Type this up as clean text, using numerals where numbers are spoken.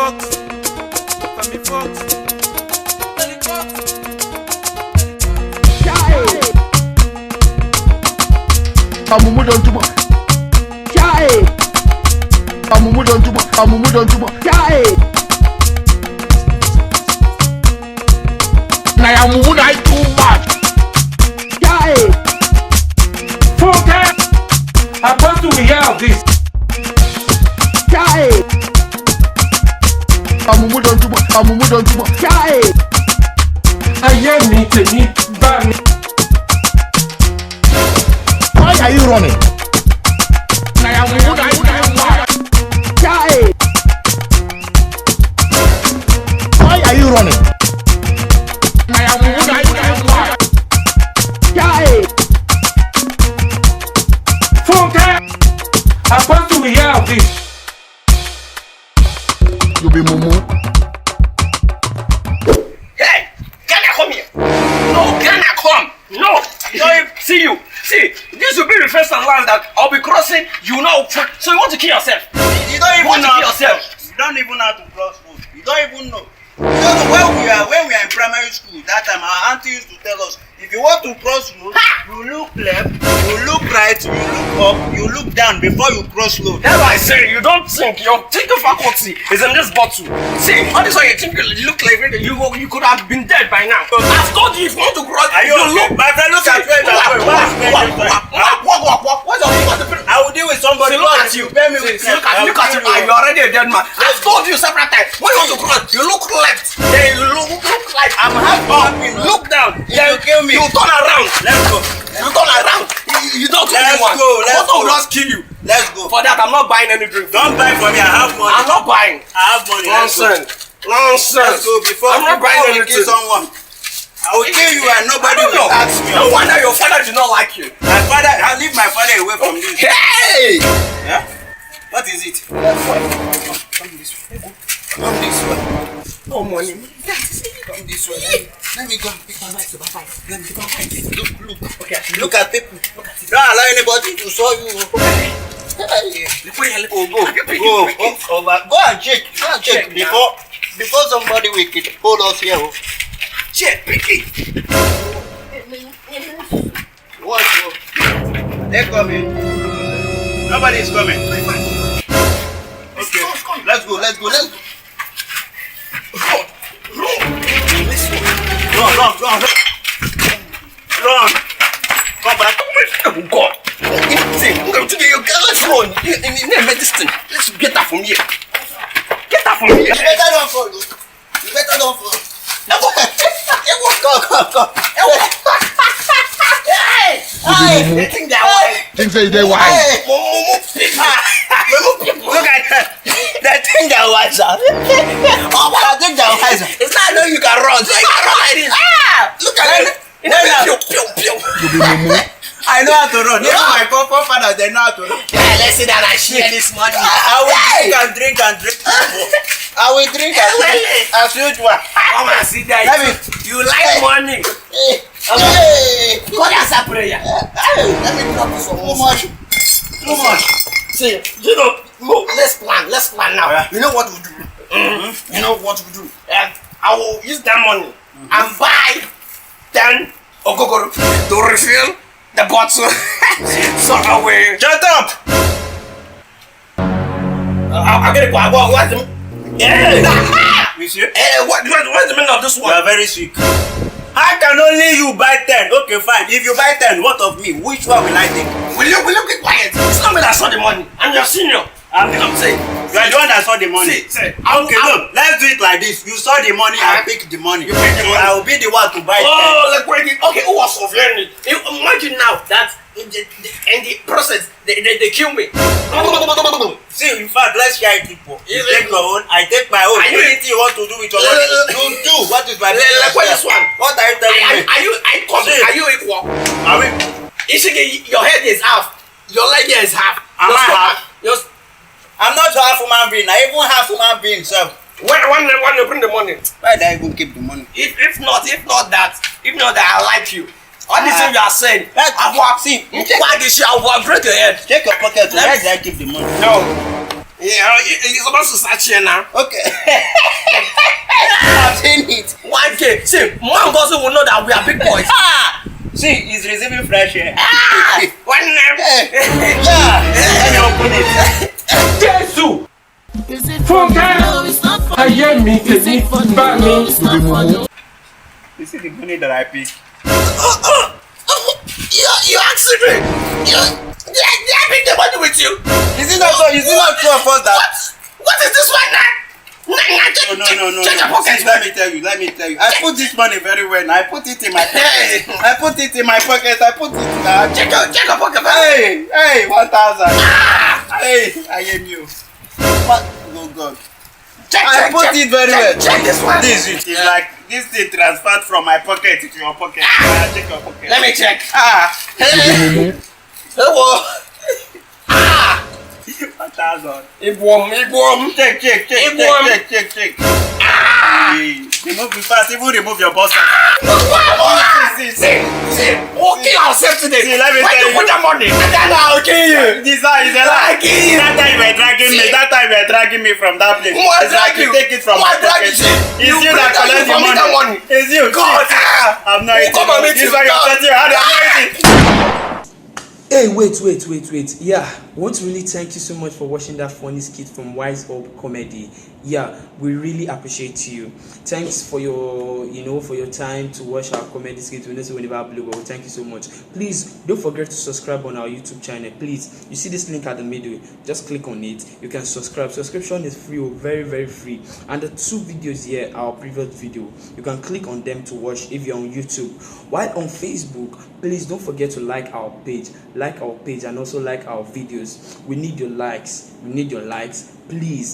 Fox. Femi Fox. Amumu don't do Chai. Amumu don't do Chai. Na amumu na too much. Chai. Funke! I want to hear of this. Chai. Amumu don't do Chai. Ayé mi tèmi bá mi. Why are you running? Na amumu na too much. Chai. Why are you running? Na amumu na too much. Chai. Funke! I want to hear of this. You be mumu. Hey, Ghana, come here. No, Ghana, come. No, see you. See, this will be the first and last that I'll be crossing. You know, so you want to kill yourself. You don't even want to know kill yourself. You don't even know how to cross road. You don't even know. You don't know when we are in primary school. That time our auntie used to tell us, if you want to cross road, you look left, you look right, you look up, you look down before you cross road. That's why I say you don't think your thinking faculty is in this bottle. See, all this way you think you look like you could have been dead by now. I've told you if you want to cross, Are you okay? But I look at where What's your I will deal with somebody. See, look at you. Pay me with Look at you. You're already a dead man. I've told you several times. When you want to cross, you look left. Then you look like I'm half happy. look down. If you kill me, You turn around. let's go. You turn around. You don't kill Let's anyone. go, let's What will go. just kill you? Let's go. For that, I'm not buying any drink. Don't buy from me. I have money. I'm not buying. I have money. Let's go. Nonsense. Let's go before I'm not buying we anything. kill someone. I will kill you and nobody I don't will know. ask me. No wonder your father did not like you. I leave my father away from this. Hey! Yeah? What is it? Come this way. Come this way. No money. Come this way. Let me go and pick my wife. Let me go. Look. Okay. Look at people. Don't allow anybody to saw you. Hey. Oh, Go and check. Go and check before somebody wicked hold us here. Check, picky. What? They're coming. Nobody is coming. Okay. Let's go. Run. Come back. Oh God. See, let's run. Let's get that from here. Get that from here. You better don't fall. Come. Hey, they think they're white. Things say they wise. Look at that. They think they're wiser. I think they're wiser. It's not know you can run. So you can run like this. Look at it. Pew. You be mumu. I know how to run. Even my forefathers, they know how to run. Yeah, let's sit down and share this money. I will drink and drink. I will drink and drink as usual. Come and sit there. Let me. You like money. Hey. God answer prayer. Let me drop some too much. See, you know, look, let's plan now. Yeah. You know what we do? You know what we do? I will use that money and buy 10 ogogoro to refill the bottle. So I will. Shut up. I get it. What's the You see? what's the meaning of this You one? are very sick. How can only you buy 10? Okay, fine. If you buy 10, what of me? Which one will I take? Will you keep quiet? It's not me that saw the money. I'm your senior. I'm saying. You are the one that saw the money. See. Okay, look, let's do it like this. You saw the money, I pick the money. You pick the So money. I will be the one to buy 10. Oh, like wait. Okay, who was surveying it? Imagine now that in the process they kill me. See, in fact, let's share it equal. You take your own, I take my own. Are you- Anything you want to do with your money, you do. What is my business? Like what this one? What are you telling me? Are you equal? Are we? Your head is half. Your leg is half. Am Your I stomach- half? your- I'm not half human being. I even half human being, sir. When you bring the money. Why did I even keep the money? If not that I like you. All the things you are saying. See, Why this shit? I will break your head. check your pocket. Let Where me- did I keep the money? No. Yeah, you're supposed to start here now. Okay. I've seen it. 1K. See, mom also will know that we are big boys. Ah! See, he's receiving fresh air. Ah! One name. Yeah. Let me open it. Jésù. Fúnkẹ́. Ayé mi tèmi bá mi. You see the money that I pick? You accident. They pick the money with you. Is it not true of us that? What is this one now? No. Check your pocket. See, let me tell you. I put this money very well. I put it in my pocket. I put it in my pocket. Check Check your pocket. Hey, 1,000. Hey, I am you. What? Oh God. I put it very well. Check this one. This is like this thing transferred from my pocket to your pocket. Check your pocket. Let me check. Hey. Hello. 1,000. Ibom. Check. Remove the fast. Even remove your boss. See, we'll kill ourselves today. See, let me Where tell you you. put the money? I'll kill you. This one is a lie. That time you were dragging me from that place. Who are It's like you dragging? take it from Who my are pocket. dragging? It's You you that bring collect the from me that money. It's you. God. I'm not eating. Come on, meet This you. one you're God. touching. I'm not eating. Hey, wait. Yeah, I want to really thank you so much for watching that funny skit from Wise Up Comedy. Yeah, we really appreciate you. Thanks for your, for your time to watch our comedy skit. We know so whenever I upload, but thank you so much. Please don't forget to subscribe on our YouTube channel. Please, you see this link at the middle. Just click on it. You can subscribe. Subscription is free, very, very free. And the 2 videos here, our previous video, you can click on them to watch if you're on YouTube. While on Facebook, please don't forget to like our page, and also like our videos. We need your likes. Please.